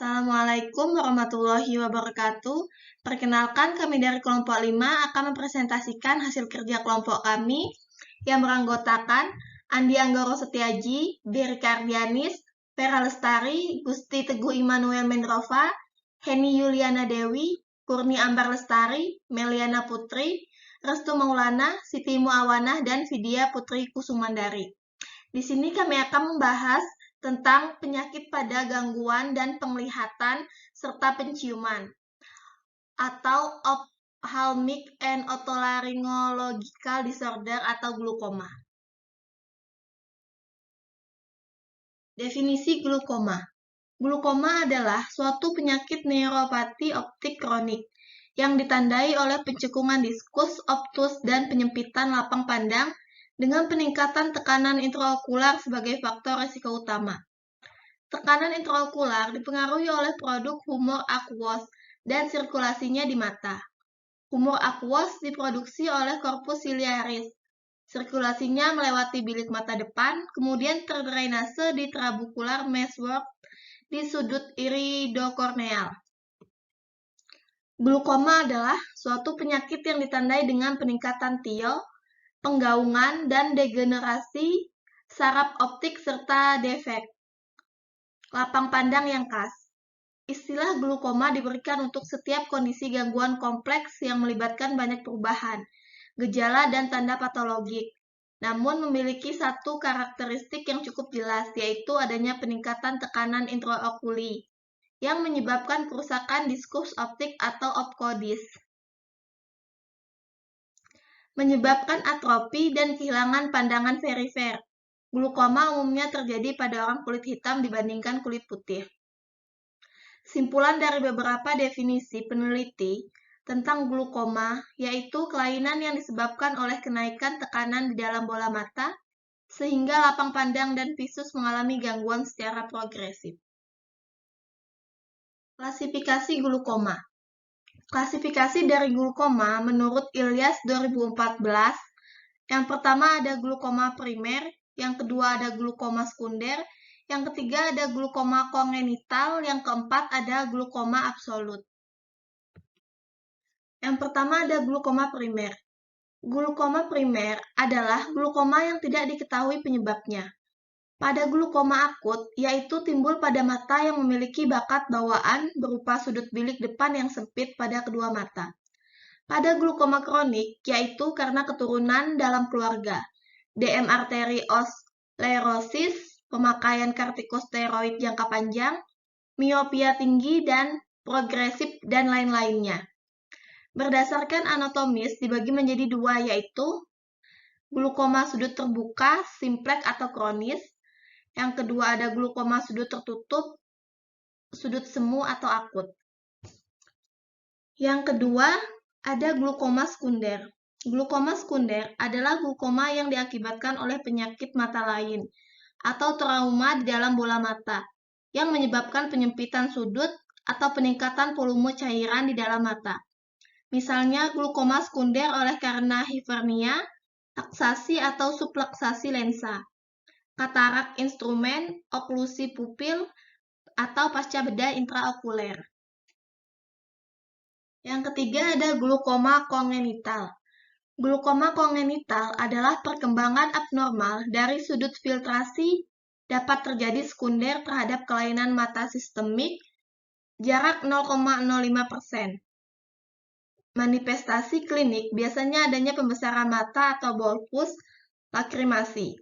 Assalamualaikum warahmatullahi wabarakatuh. Perkenalkan, kami dari kelompok 5 akan mempresentasikan hasil kerja kelompok kami yang beranggotakan Andi Anggoro Setiaji, Dery Kardianis, Vera Lestari, Gusti Teguh Immanuel Mendrova, Heni Yuliana Dewi, Kurni Ambar Lestari, Meliana Putri, Restu Maulana, Siti Muawanah, dan Vidya Putri Kusumandari. Di sini kami akan membahas tentang penyakit pada gangguan dan penglihatan serta penciuman atau ophthalmic and otolaryngological disorder atau glukoma. Definisi glukoma. Glukoma adalah suatu penyakit neuropati optik kronik yang ditandai oleh pencekungan diskus, optus, dan penyempitan lapang pandang dengan peningkatan tekanan intraokular sebagai faktor risiko utama. Tekanan intraokular dipengaruhi oleh produk humor aqueous dan sirkulasinya di mata. Humor aqueous diproduksi oleh corpus ciliaris. Sirkulasinya melewati bilik mata depan, kemudian terdrainase di trabecular meshwork di sudut iridokorneal. Glukoma adalah suatu penyakit yang ditandai dengan peningkatan tio, penggaungan, dan degenerasi saraf optik serta defek lapang pandang yang khas. Istilah glukoma diberikan untuk setiap kondisi gangguan kompleks yang melibatkan banyak perubahan, gejala, dan tanda patologik, namun memiliki satu karakteristik yang cukup jelas, yaitu adanya peningkatan tekanan intraokuli yang menyebabkan kerusakan diskus optik atau opkodis, menyebabkan atrofi dan kehilangan pandangan perifer. Glukoma umumnya terjadi pada orang kulit hitam dibandingkan kulit putih. Simpulan dari beberapa definisi peneliti tentang glukoma, yaitu kelainan yang disebabkan oleh kenaikan tekanan di dalam bola mata, sehingga lapang pandang dan visus mengalami gangguan secara progresif. Klasifikasi glukoma. Klasifikasi dari glukoma menurut Ilyas 2014, yang pertama ada glukoma primer, yang kedua ada glukoma sekunder, yang ketiga ada glukoma kongenital, yang keempat ada glukoma absolut. Yang pertama ada glukoma primer. Glukoma primer adalah glukoma yang tidak diketahui penyebabnya. Pada glukoma akut, yaitu timbul pada mata yang memiliki bakat bawaan berupa sudut bilik depan yang sempit pada kedua mata. Pada glukoma kronik, yaitu karena keturunan dalam keluarga, DM arteriosklerosis, pemakaian kortikosteroid jangka panjang, miopia tinggi dan progresif, dan lain-lainnya. Berdasarkan anatomis dibagi menjadi dua, yaitu glukoma sudut terbuka, simplex atau kronis. Yang kedua ada glukoma sudut tertutup, sudut semu atau akut. Yang kedua ada glukoma sekunder. Glukoma sekunder adalah glukoma yang diakibatkan oleh penyakit mata lain atau trauma di dalam bola mata yang menyebabkan penyempitan sudut atau peningkatan volume cairan di dalam mata. Misalnya glukoma sekunder oleh karena hipernia, laksasi atau subluxasi lensa, katarak instrumen, oklusi pupil, atau pasca bedah intraokuler. Yang ketiga ada glukoma kongenital. Glukoma kongenital adalah perkembangan abnormal dari sudut filtrasi dapat terjadi sekunder terhadap kelainan mata sistemik, jarak 0,05%. Manifestasi klinik biasanya adanya pembesaran mata atau bulbus lakrimasi.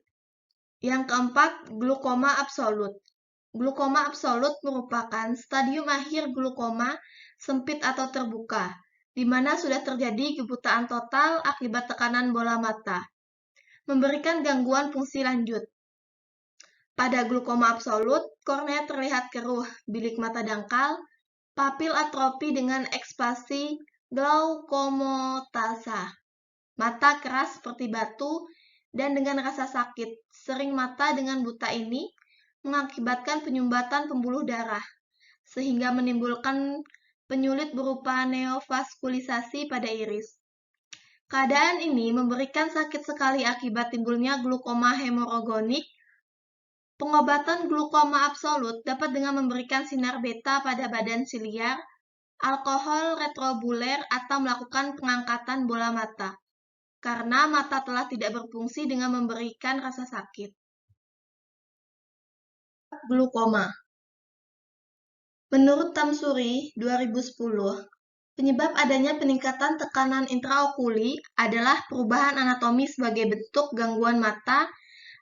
Yang keempat, glukoma absolut. Glukoma absolut merupakan stadium akhir glukoma sempit atau terbuka, di mana sudah terjadi kebutaan total akibat tekanan bola mata, memberikan gangguan fungsi lanjut. Pada glukoma absolut, kornea terlihat keruh, bilik mata dangkal, papil atrofi dengan ekspasi glaukomotasa, mata keras seperti batu, dan dengan rasa sakit. Sering mata dengan buta ini mengakibatkan penyumbatan pembuluh darah, sehingga menimbulkan penyulit berupa neovaskulisasi pada iris. Keadaan ini memberikan sakit sekali akibat timbulnya glukoma hemorogonik Pengobatan glukoma absolut dapat dengan memberikan sinar beta pada badan siliar, alkohol retrobuler, atau melakukan pengangkatan bola mata, karena mata telah tidak berfungsi dengan memberikan rasa sakit. Glukoma. Menurut Tamsuri 2010, penyebab adanya peningkatan tekanan intraokuli adalah perubahan anatomi sebagai bentuk gangguan mata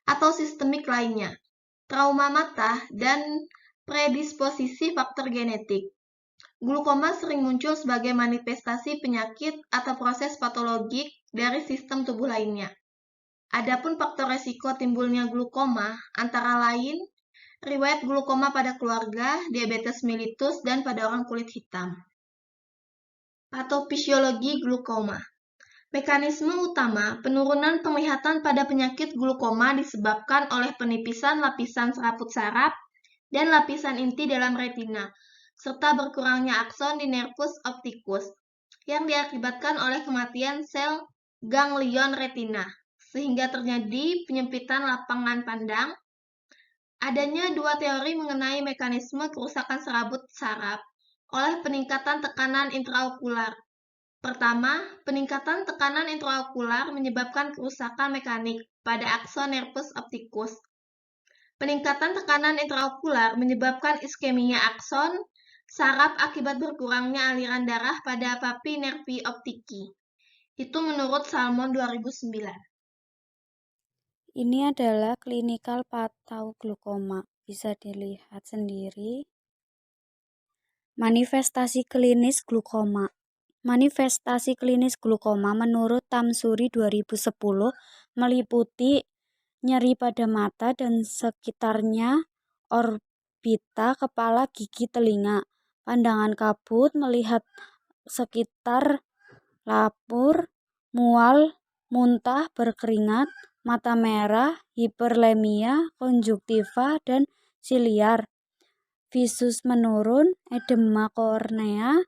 atau sistemik lainnya, trauma mata, dan predisposisi faktor genetik. Glukoma sering muncul sebagai manifestasi penyakit atau proses patologik dari sistem tubuh lainnya. Adapun faktor resiko timbulnya glukoma antara lain riwayat glukoma pada keluarga, diabetes mellitus, dan pada orang kulit hitam. Patofisiologi glukoma. Mekanisme utama penurunan penglihatan pada penyakit glukoma disebabkan oleh penipisan lapisan serabut saraf dan lapisan inti dalam retina, serta berkurangnya akson di nervus opticus, yang diakibatkan oleh kematian sel ganglion retina, sehingga terjadi penyempitan lapangan pandang. Adanya dua teori mengenai mekanisme kerusakan serabut saraf oleh peningkatan tekanan intraokular. Pertama, peningkatan tekanan intraokular menyebabkan kerusakan mekanik pada akson nervus opticus. Peningkatan tekanan intraokular menyebabkan iskemia akson saraf akibat berkurangnya aliran darah pada papi nervi optiki. Itu menurut Salmon 2009. Ini adalah klinikal patauglukoma. Bisa dilihat sendiri. Manifestasi klinis glukoma. Manifestasi klinis glukoma menurut Tamsuri 2010 meliputi nyeri pada mata dan sekitarnya, orbita kepala, gigi, telinga, pandangan kabut, melihat sekitar, lapur, mual, muntah, berkeringat, mata merah, hiperlemia, konjuktiva, dan siliar, visus menurun, edema kornea,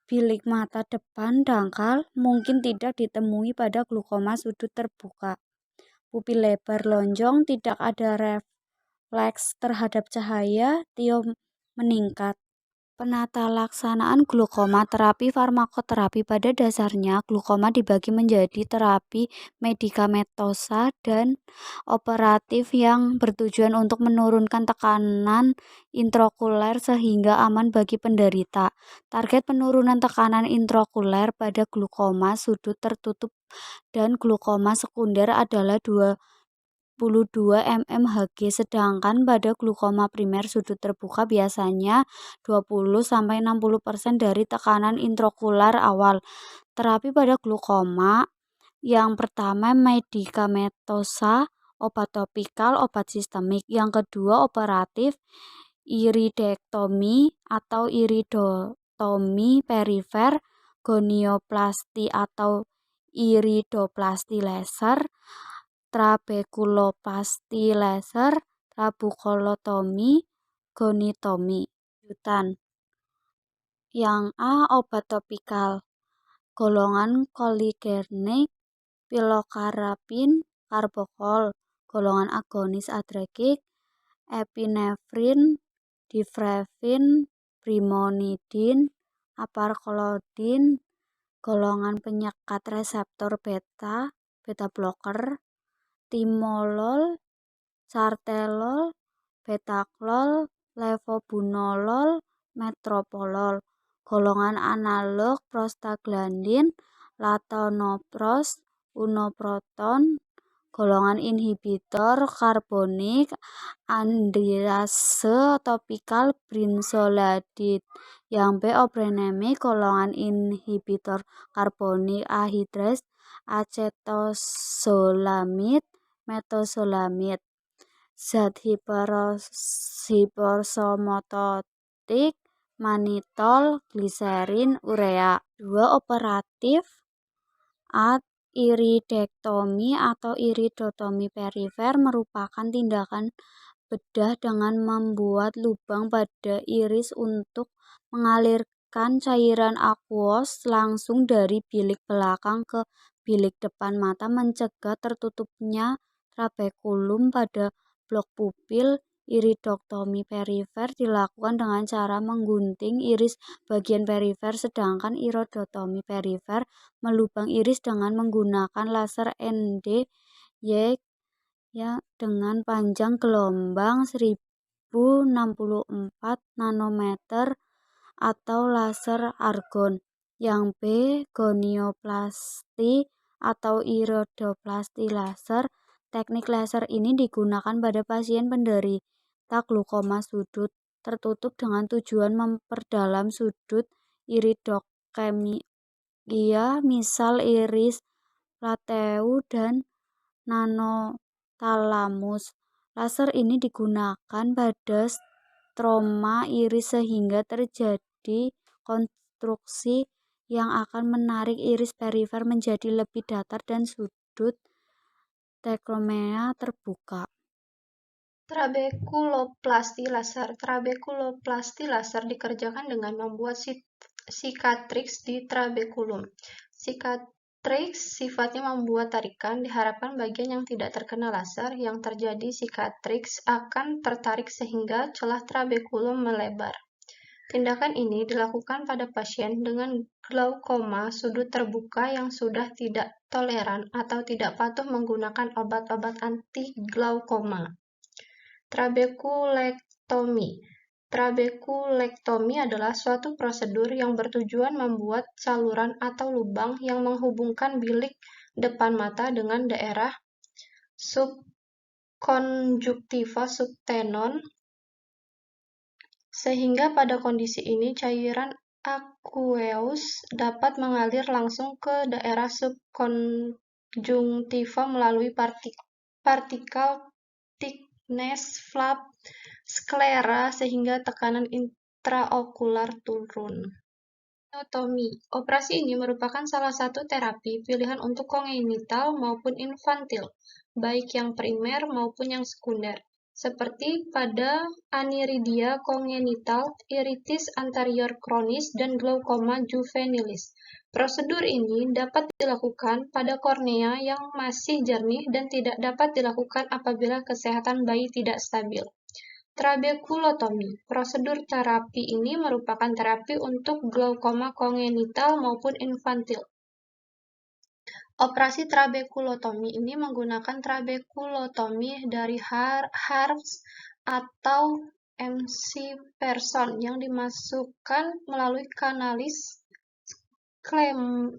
bilik mata depan dangkal, mungkin tidak ditemui pada glukoma sudut terbuka. Pupil lebar lonjong, tidak ada refleks terhadap cahaya, tio meningkat. Penata laksanaan glukoma. Terapi farmakoterapi. Pada dasarnya, glukoma dibagi menjadi terapi medikamentosa dan operatif yang bertujuan untuk menurunkan tekanan intraokuler sehingga aman bagi penderita. Target penurunan tekanan intraokuler pada glukoma sudut tertutup dan glukoma sekunder adalah 22 mmHg, sedangkan pada glukoma primer sudut terbuka biasanya 20-60% dari tekanan intraokular awal. Terapi pada glukoma yang pertama medikamentosa, obat topikal, obat sistemik. Yang kedua operatif, iridektomi atau iridotomi perifer, gonioplasti atau iridoplasti laser, trabekuloplasti laser, trabekulotomi, gonitomi. Lanjutan. Yang A, obat topikal. Golongan koligernik, pilokarpin, karbokol. Golongan agonis adrenik, epinefrin, difrevin, brimonidin, aparkolodin. Golongan penyekat reseptor beta, beta blocker, timolol, sartelol, betaklol, levobunolol, metropolol. Golongan analog prostaglandin, latonopros, unoproton. Golongan inhibitor karbonik, andiase topikal, brinzoladid. Yang B, obrenemik. Golongan inhibitor karbonik anhidrase, acetozolamid, metozolamid. Zat hiperosmototik, manitol, gliserin, urea. 2. Operatif. A. Iridektomi atau iridotomi perifer merupakan tindakan bedah dengan membuat lubang pada iris untuk mengalirkan cairan akuos langsung dari bilik belakang ke bilik depan mata, mencegah tertutupnya trabekulum pada blok pupil Iridoktomi perifer dilakukan dengan cara menggunting iris bagian perifer, sedangkan iridotomi perifer melubang iris dengan menggunakan laser ND dengan panjang gelombang 1064 nanometer atau laser argon. Yang B, gonioplasti atau iridoplasti laser. Teknik laser ini digunakan pada pasien penderita glaukoma sudut tertutup dengan tujuan memperdalam sudut iridokemia, misal iris plateu dan nanotalamus. Laser ini digunakan pada stroma iris sehingga terjadi konstruksi yang akan menarik iris perifer menjadi lebih datar dan sudut tekromea terbuka. Trabekuloplasti laser. Trabekuloplasti laser dikerjakan dengan membuat sikatriks di trabekulum. Sikatriks sifatnya membuat tarikan, diharapkan bagian yang tidak terkena laser yang terjadi sikatriks akan tertarik sehingga celah trabekulum melebar. Tindakan ini dilakukan pada pasien dengan glaukoma sudut terbuka yang sudah tidak toleran atau tidak patuh menggunakan obat-obat anti-glaukoma. Trabekulektomi. Trabekulektomi adalah suatu prosedur yang bertujuan membuat saluran atau lubang yang menghubungkan bilik depan mata dengan daerah subkonjuktiva subtenon, sehingga pada kondisi ini cairan aqueous dapat mengalir langsung ke daerah subkonjungtiva melalui partikel thickness flap sklera sehingga tekanan intraokular turun. Goniotomi. Operasi ini merupakan salah satu terapi pilihan untuk kongenital maupun infantil, baik yang primer maupun yang sekunder, seperti pada aniridia kongenital, iritis anterior kronis, dan glaukoma juvenilis. Prosedur ini dapat dilakukan pada kornea yang masih jernih dan tidak dapat dilakukan apabila kesehatan bayi tidak stabil. Trabekulotomi. Prosedur terapi ini merupakan terapi untuk glaukoma kongenital maupun infantil. Operasi trabekulotomi ini menggunakan trabekulotomi dari Harvey atau MC Person yang dimasukkan melalui kanalis klem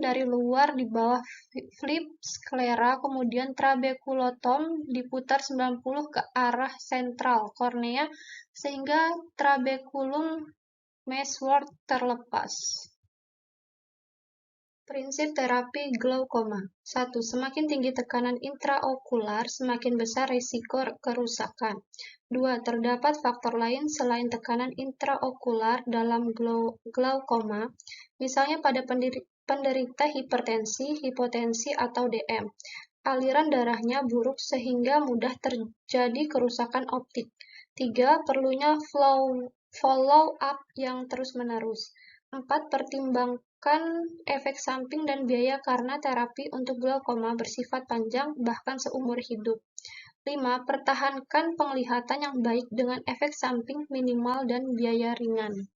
dari luar di bawah flip sklera, kemudian trabekulotom diputar 90 ke arah sentral kornea sehingga trabekulum meshwork terlepas. Prinsip terapi glaukoma. 1. Semakin tinggi tekanan intraokular, semakin besar risiko kerusakan. 2. Terdapat faktor lain selain tekanan intraokular dalam glaukoma, misalnya pada penderita hipertensi, hipotensi, atau DM. Aliran darahnya buruk sehingga mudah terjadi kerusakan optik. 3. Perlunya follow-up yang terus-menerus. 4. Pertimbangkan efek samping dan biaya karena terapi untuk glaukoma bersifat panjang, bahkan seumur hidup. 5. Pertahankan penglihatan yang baik dengan efek samping minimal dan biaya ringan.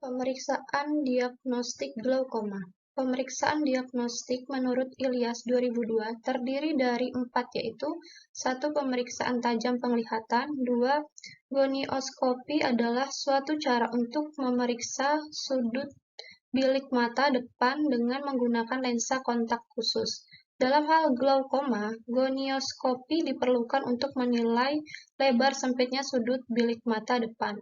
Pemeriksaan diagnostik glaukoma. Pemeriksaan diagnostik menurut Ilyas 2002 terdiri dari 4, yaitu 1. Pemeriksaan tajam penglihatan. 2. Gonioskopi adalah suatu cara untuk memeriksa sudut bilik mata depan dengan menggunakan lensa kontak khusus. Dalam hal glaukoma, gonioskopi diperlukan untuk menilai lebar sempitnya sudut bilik mata depan.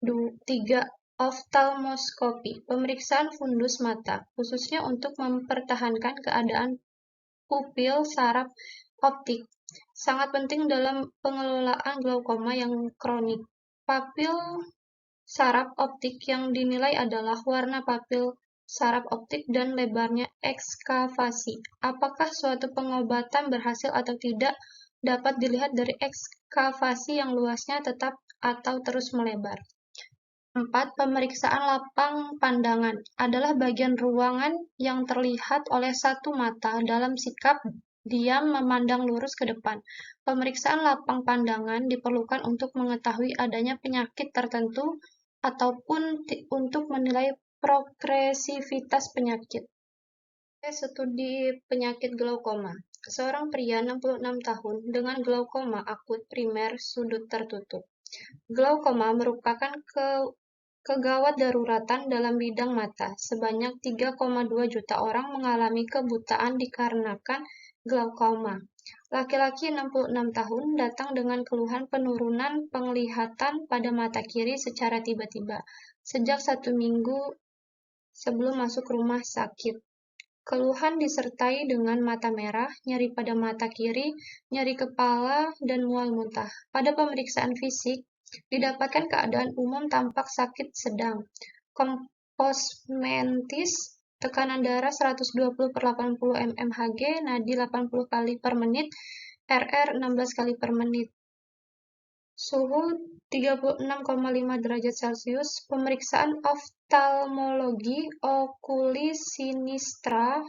3. Oftalmoskopi, pemeriksaan fundus mata, khususnya untuk mempertahankan keadaan pupil saraf optik, sangat penting dalam pengelolaan glaukoma yang kronik. Papil saraf optik yang dinilai adalah warna papil saraf optik dan lebarnya ekskavasi. Apakah suatu pengobatan berhasil atau tidak dapat dilihat dari ekskavasi yang luasnya tetap atau terus melebar. 4. Pemeriksaan lapang pandangan adalah bagian ruangan yang terlihat oleh satu mata dalam sikap diam memandang lurus ke depan. Pemeriksaan lapang pandangan diperlukan untuk mengetahui adanya penyakit tertentu ataupun untuk menilai progresivitas penyakit. Studi penyakit glaukoma. Seorang pria 66 tahun dengan glaukoma akut primer sudut tertutup. Glaukoma merupakan kegawat daruratan dalam bidang mata. Sebanyak 3,2 juta orang mengalami kebutaan dikarenakan glaukoma. Laki-laki 66 tahun datang dengan keluhan penurunan penglihatan pada mata kiri secara tiba-tiba sejak 1 minggu sebelum masuk rumah sakit. Keluhan disertai dengan mata merah, nyeri pada mata kiri, nyeri kepala, dan mual muntah. Pada pemeriksaan fisik, didapatkan keadaan umum tampak sakit sedang. Komposmentis, tekanan darah 120/80 mmHg, nadi 80 kali per menit, RR 16 kali per menit. Suhu 36,5 derajat Celcius. Pemeriksaan oftalmologi okuli sinistra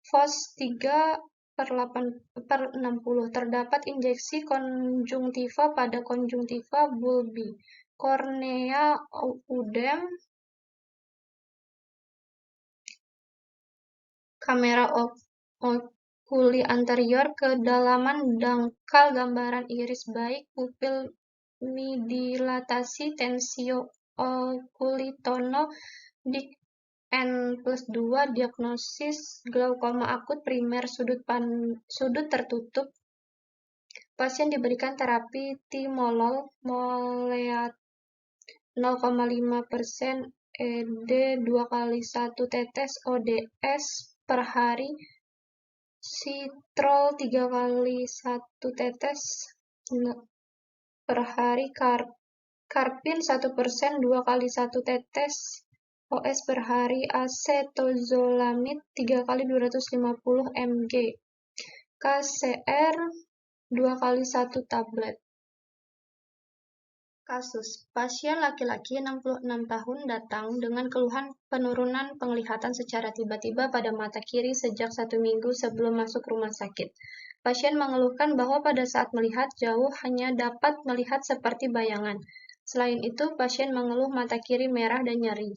FOS 3/60. Terdapat injeksi konjungtiva pada konjungtiva bulbi, kornea udem, kamera okuli anterior, kedalaman dangkal gambaran iris baik, pupil dilatasi, tensio okulitono, dik N+2, diagnosis glaukoma akut primer sudut tertutup. Pasien diberikan terapi timolol moleat 0,5% ED 2x1 tetes ODS per hari, sitrol 3x1 tetes per hari, karpin 1% 2x1 tetes OS per hari, acetazolamid 3x250 mg, KCR 2x1 tablet. Kasus: pasien laki-laki 66 tahun datang dengan keluhan penurunan penglihatan secara tiba-tiba pada mata kiri sejak 1 minggu sebelum masuk rumah sakit. Pasien mengeluhkan bahwa pada saat melihat jauh hanya dapat melihat seperti bayangan. Selain itu, pasien mengeluh mata kiri merah dan nyeri.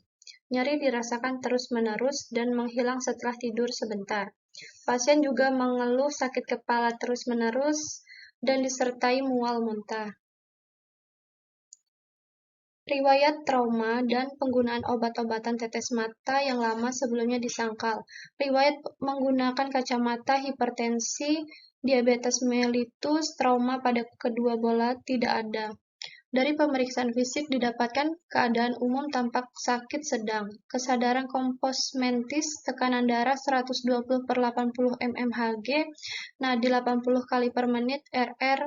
Nyeri dirasakan terus-menerus dan menghilang setelah tidur sebentar. Pasien juga mengeluh sakit kepala terus-menerus dan disertai mual muntah. Riwayat trauma dan penggunaan obat-obatan tetes mata yang lama sebelumnya disangkal. Riwayat menggunakan kacamata, hipertensi, diabetes mellitus, trauma pada kedua bola tidak ada. Dari pemeriksaan fisik didapatkan keadaan umum tampak sakit sedang, kesadaran komposmentis, tekanan darah 120/80 mmHg, nadi 80 kali per menit, RR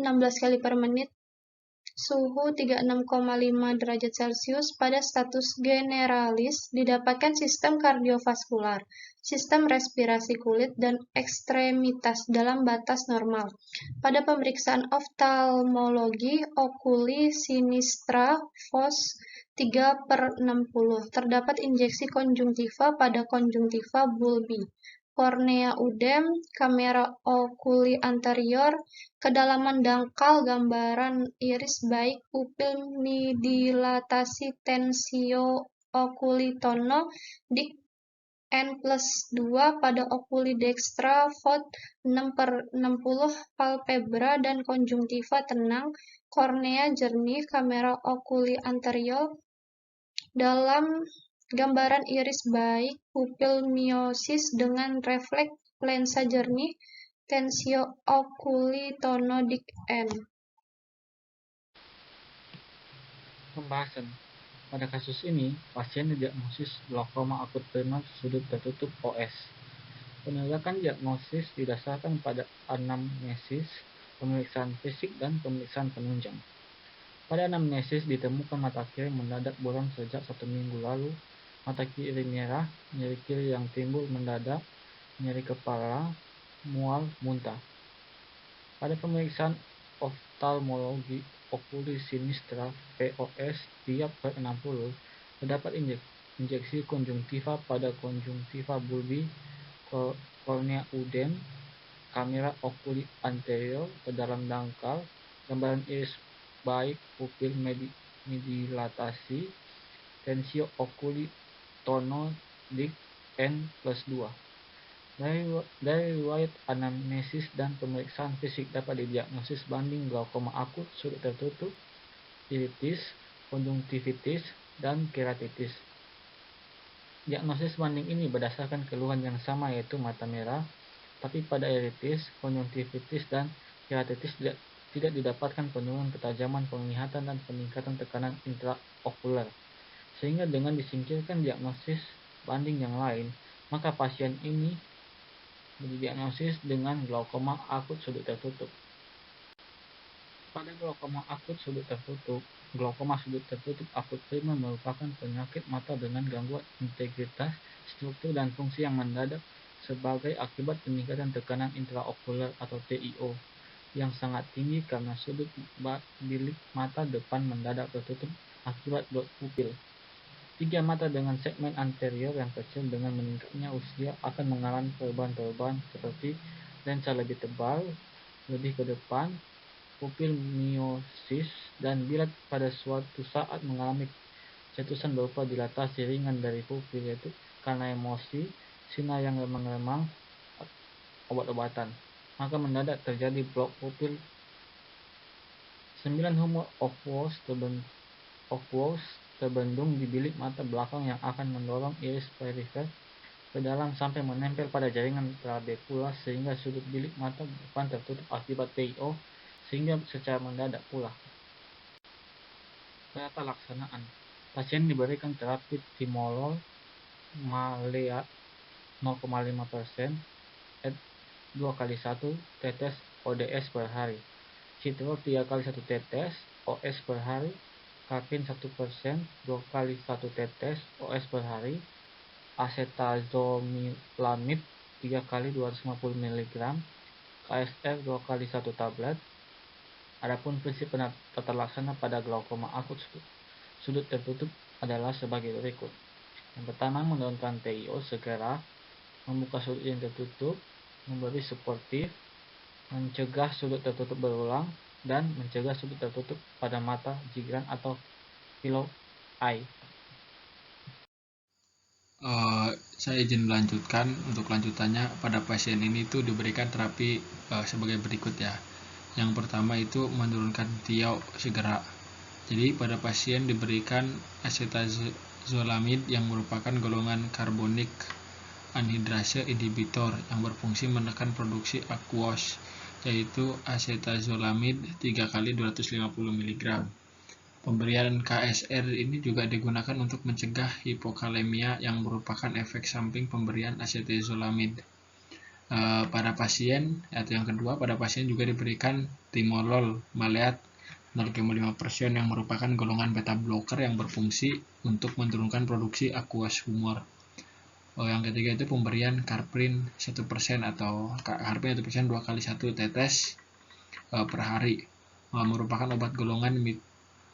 16 kali per menit, suhu 36,5 derajat Celcius. Pada status generalis didapatkan sistem kardiovaskular, sistem respirasi kulit, dan ekstremitas dalam batas normal. Pada pemeriksaan oftalmologi okuli sinistra FOS 3/60 terdapat injeksi konjungtiva pada konjungtiva bulbi, kornea udem, kamera okuli anterior, kedalaman dangkal gambaran iris baik, pupil dilatasi, tensio okulitono, dik N+2 pada okuli dextra, FOD 6/60, palpebra dan konjungtiva tenang, kornea jernih, kamera okuli anterior, dalam gambaran iris baik, pupil miosis dengan refleks, lensa jernih, tensio okulitono, dik N. Pembahasan. Pada kasus ini, pasien didiagnosis glaukoma akut primer sudut tertutup OS. Penegakan diagnosis didasarkan pada anamnesis, pemeriksaan fisik, dan pemeriksaan penunjang. Pada anamnesis ditemukan mata kiri mendadak buram sejak 1 minggu lalu, mata kiri merah, nyeri kiri yang timbul mendadak, nyeri kepala, mual, muntah. Pada pemeriksaan oftalmologi okuli sinistra POS 3/60 terdapat injeksi konjungtiva pada konjungtiva bulbi, kornea udem, kamera oculi anterior ke dalam dangkal, gambaran iris baik, pupil dilatasi, tensio oculi tono dik N+2. Dari riwayat anamnesis dan pemeriksaan fisik dapat didiagnosis banding glaukoma akut sudut tertutup, iritis, konjungtivitis, dan keratitis. Diagnosis banding ini berdasarkan keluhan yang sama, yaitu mata merah, tapi pada iritis, konjungtivitis, dan keratitis tidak didapatkan penurunan ketajaman penglihatan dan peningkatan tekanan intraokular. Sehingga dengan disingkirkan diagnosis banding yang lain, maka pasien ini didiagnosis dengan glaukoma akut sudut tertutup. Pada glaukoma akut sudut tertutup, glaukoma sudut tertutup akut primer merupakan penyakit mata dengan gangguan integritas, struktur, dan fungsi yang mendadak sebagai akibat peningkatan tekanan intraokular atau TIO yang sangat tinggi karena sudut bilik mata depan mendadak tertutup akibat blok pupil. 3 mata dengan segmen anterior yang kecil dengan meningkatnya usia akan mengalami perubahan-perubahan seperti lensa lebih tebal, lebih ke depan, pupil miosis, dan bila pada suatu saat mengalami cetusan berupa dilatasi ringan dari pupil, yaitu karena emosi, sinar yang remang-remang, obat-obatan, maka mendadak terjadi blok pupil. 9 humor of Wolff terbendung di bilik mata belakang yang akan mendorong iris perifer ke dalam sampai menempel pada jaringan trabekula sehingga sudut bilik mata depan tertutup akibat TIO sehingga secara mendadak pula. Tata laksanaan: pasien diberikan terapi timolol maleat 0,5% 2x1 tetes ODS per hari, citrol 3x1 tetes OS per hari, kapin 1% 2x1 tetes OS per hari, acetazolamid 3x250 mg, KSR 2x1 tablet. Adapun prinsip tata laksana pada glaukoma akut sudut tertutup adalah sebagai berikut. Yang pertama, menurunkan TIO segera, membuka sudut yang tertutup, memberi suportif, mencegah sudut tertutup berulang, dan mencegah sudut tertutup pada mata jigran atau pillow eye. Saya izin melanjutkan. Untuk lanjutannya, pada pasien ini itu diberikan terapi sebagai berikut ya. Yang pertama itu menurunkan TIO segera. Jadi pada pasien diberikan acetazolamid yang merupakan golongan karbonik anhidrase inhibitor yang berfungsi menekan produksi aqueous, yaitu acetazolamid 3x250 mg. Pemberian KSR ini juga digunakan untuk mencegah hipokalemia yang merupakan efek samping pemberian acetazolamid. Pada pasien, atau yang kedua, pada pasien juga diberikan timolol maleat 0,5% yang merupakan golongan beta blocker yang berfungsi untuk menurunkan produksi aqueous humor. Yang ketiga itu pemberian carprin 1% atau carprin 1% 2x1 tetes per hari, merupakan obat golongan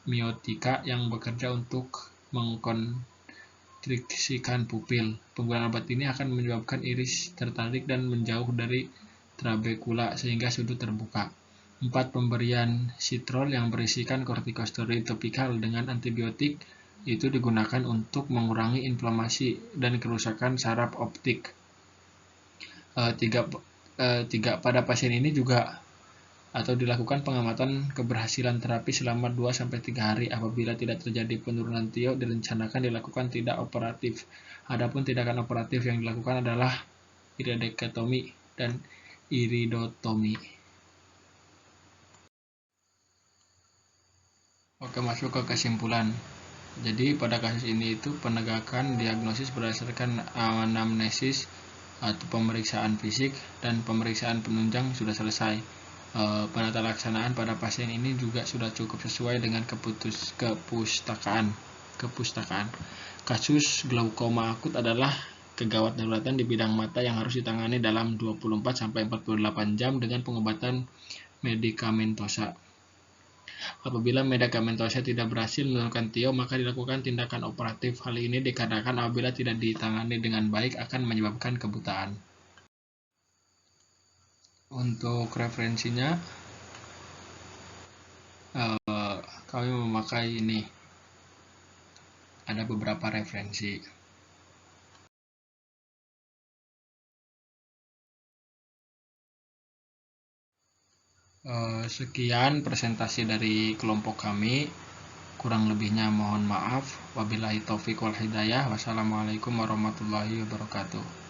miotika yang bekerja untuk mengkonstriksikan pupil. Penggunaan obat ini akan menyebabkan iris tertarik dan menjauh dari trabekula sehingga sudut terbuka. 4. Pemberian citrol yang berisikan kortikosteroid topikal dengan antibiotik itu digunakan untuk mengurangi inflamasi dan kerusakan saraf optik. 3. Pada pasien ini juga atau dilakukan pengamatan keberhasilan terapi selama 2-3 hari. Apabila tidak terjadi penurunan TIO, direncanakan dilakukan tidak operatif. Adapun tindakan operatif yang dilakukan adalah iridektomi dan iridotomi. Oke, masuk ke kesimpulan. Jadi pada kasus ini itu penegakan diagnosis berdasarkan anamnesis atau pemeriksaan fisik dan pemeriksaan penunjang sudah selesai. Penata laksanaan pada pasien ini juga sudah cukup sesuai dengan kepustakaan. Kasus glaukoma akut adalah kegawat daruratan di bidang mata yang harus ditangani dalam 24-48 jam dengan pengobatan medikamentosa. Apabila medikamentosa tidak berhasil menurunkan TIO, maka dilakukan tindakan operatif. Hal ini dikarenakan apabila tidak ditangani dengan baik akan menyebabkan kebutaan. Untuk referensinya, kami memakai ini. Ada beberapa referensi. Sekian presentasi dari kelompok kami. Kurang lebihnya mohon maaf. Wabillahi taufiq wal hidayah. Wassalamualaikum warahmatullahi wabarakatuh.